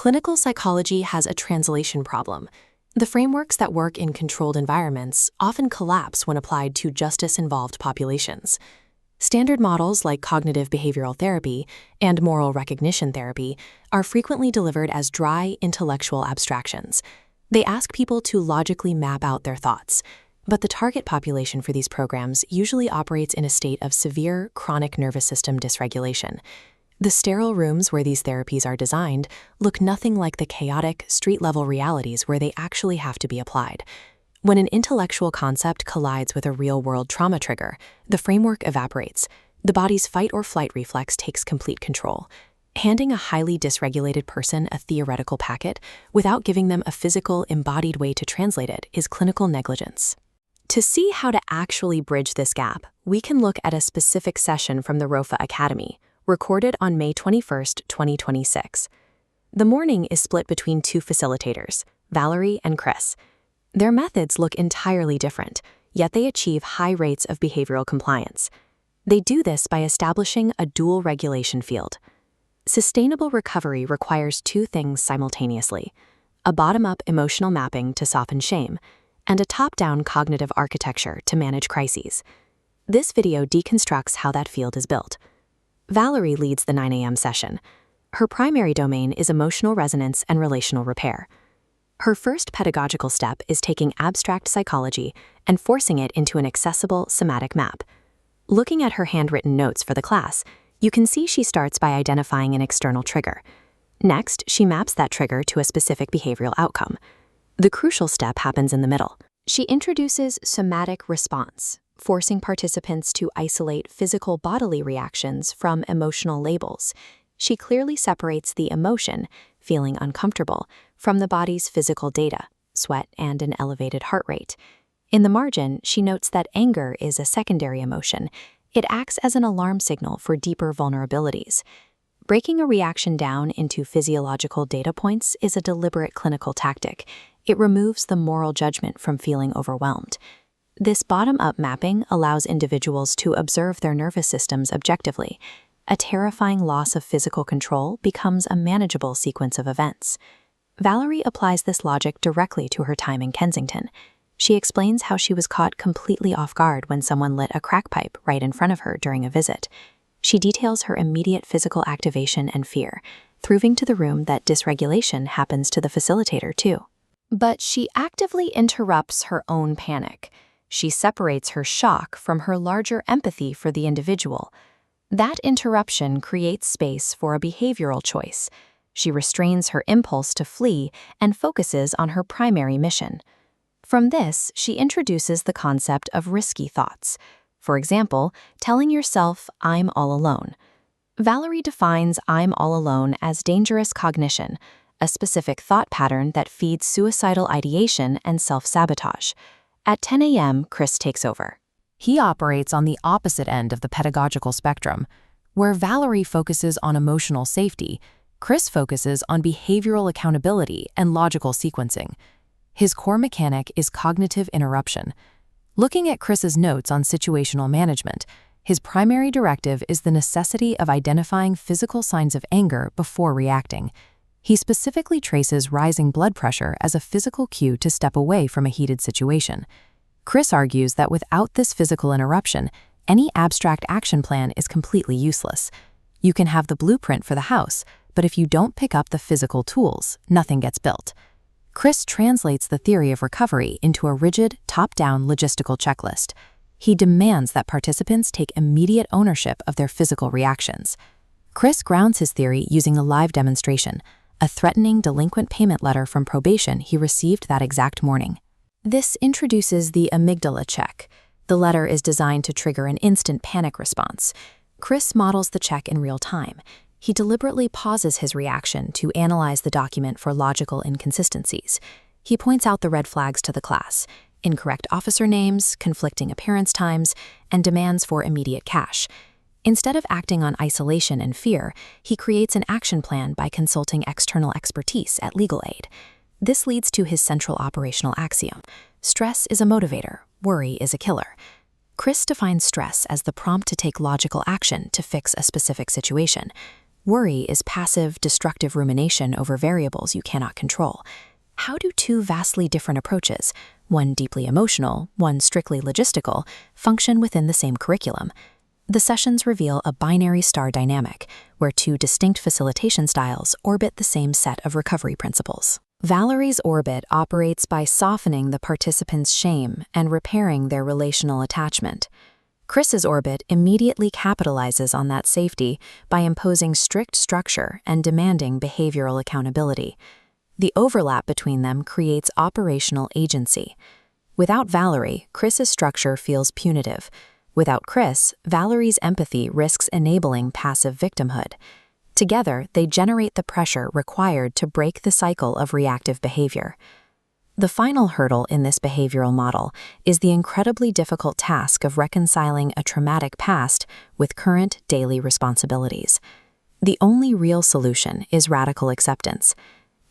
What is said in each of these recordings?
Clinical psychology has a translation problem. The frameworks that work in controlled environments often collapse when applied to justice-involved populations. Standard models like cognitive behavioral therapy and moral recognition therapy are frequently delivered as dry, intellectual abstractions. They ask people to logically map out their thoughts, but the target population for these programs usually operates in a state of severe, chronic nervous system dysregulation. The sterile rooms where these therapies are designed look nothing like the chaotic, street-level realities where they actually have to be applied. When an intellectual concept collides with a real-world trauma trigger, the framework evaporates. The body's fight-or-flight reflex takes complete control. Handing a highly dysregulated person a theoretical packet without giving them a physical, embodied way to translate it is clinical negligence. To see how to actually bridge this gap, we can look at a specific session from the ROFA Academy, recorded on May 21, 2026. The morning is split between two facilitators, Valerie and Chris. Their methods look entirely different, yet they achieve high rates of behavioral compliance. They do this by establishing a dual regulation field. Sustainable recovery requires two things simultaneously: a bottom-up emotional mapping to soften shame, and a top-down cognitive architecture to manage crises. This video deconstructs how that field is built. Valerie leads the 9 a.m. session. Her primary domain is emotional resonance and relational repair. Her first pedagogical step is taking abstract psychology and forcing it into an accessible somatic map. Looking at her handwritten notes for the class, you can see she starts by identifying an external trigger. Next, she maps that trigger to a specific behavioral outcome. The crucial step happens in the middle. She introduces somatic response, forcing participants to isolate physical bodily reactions from emotional labels. She clearly separates the emotion, feeling uncomfortable, from the body's physical data, sweat and an elevated heart rate. In the margin, she notes that anger is a secondary emotion. It acts as an alarm signal for deeper vulnerabilities. Breaking a reaction down into physiological data points is a deliberate clinical tactic. It removes the moral judgment from feeling overwhelmed. This bottom-up mapping allows individuals to observe their nervous systems objectively. A terrifying loss of physical control becomes a manageable sequence of events. Valerie applies this logic directly to her time in Kensington. She explains how she was caught completely off guard when someone lit a crack pipe right in front of her during a visit. She details her immediate physical activation and fear, proving to the room that dysregulation happens to the facilitator too. But she actively interrupts her own panic. She separates her shock from her larger empathy for the individual. That interruption creates space for a behavioral choice. She restrains her impulse to flee and focuses on her primary mission. From this, she introduces the concept of risky thoughts. For example, telling yourself, "I'm all alone." Valerie defines "I'm all alone" as dangerous cognition, a specific thought pattern that feeds suicidal ideation and self-sabotage. At 10 a.m., Chris takes over. He operates on the opposite end of the pedagogical spectrum. Where Valerie focuses on emotional safety, Chris focuses on behavioral accountability and logical sequencing. His core mechanic is cognitive interruption. Looking at Chris's notes on situational management, his primary directive is the necessity of identifying physical signs of anger before reacting. He specifically traces rising blood pressure as a physical cue to step away from a heated situation. Chris argues that without this physical interruption, any abstract action plan is completely useless. You can have the blueprint for the house, but if you don't pick up the physical tools, nothing gets built. Chris translates the theory of recovery into a rigid, top-down logistical checklist. He demands that participants take immediate ownership of their physical reactions. Chris grounds his theory using a live demonstration, a threatening delinquent payment letter from probation he received that exact morning. This introduces the amygdala check. The letter is designed to trigger an instant panic response. Chris models the check in real time. He deliberately pauses his reaction to analyze the document for logical inconsistencies. He points out the red flags to the class: incorrect officer names, conflicting appearance times, and demands for immediate cash. Instead of acting on isolation and fear, he creates an action plan by consulting external expertise at legal aid. This leads to his central operational axiom: stress is a motivator, worry is a killer. Chris defines stress as the prompt to take logical action to fix a specific situation. Worry is passive, destructive rumination over variables you cannot control. How do two vastly different approaches, one deeply emotional, one strictly logistical, function within the same curriculum? The sessions reveal a binary star dynamic, where two distinct facilitation styles orbit the same set of recovery principles. Valerie's orbit operates by softening the participants' shame and repairing their relational attachment. Chris's orbit immediately capitalizes on that safety by imposing strict structure and demanding behavioral accountability. The overlap between them creates operational agency. Without Valerie, Chris's structure feels punitive. Without Chris, Valerie's empathy risks enabling passive victimhood. Together, they generate the pressure required to break the cycle of reactive behavior. The final hurdle in this behavioral model is the incredibly difficult task of reconciling a traumatic past with current daily responsibilities. The only real solution is radical acceptance.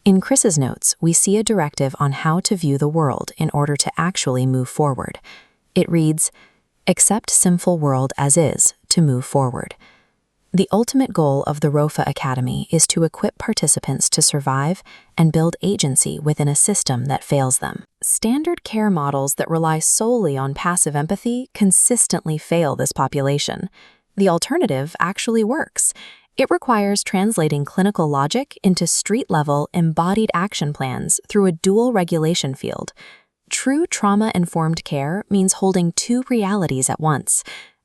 In Chris's notes, we see a directive on how to view the world in order to actually move forward. It reads, "Accept sinful world as is to move forward." The ultimate goal of the ROFA Academy is to equip participants to survive and build agency within a system that fails them. Standard care models that rely solely on passive empathy consistently fail this population. The alternative actually works. It requires translating clinical logic into street-level, embodied action plans through a dual regulation field. True trauma-informed care means holding two realities at once,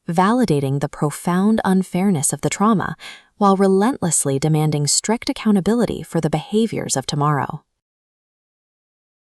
validating the profound unfairness of the trauma while relentlessly demanding strict accountability for the behaviors of tomorrow.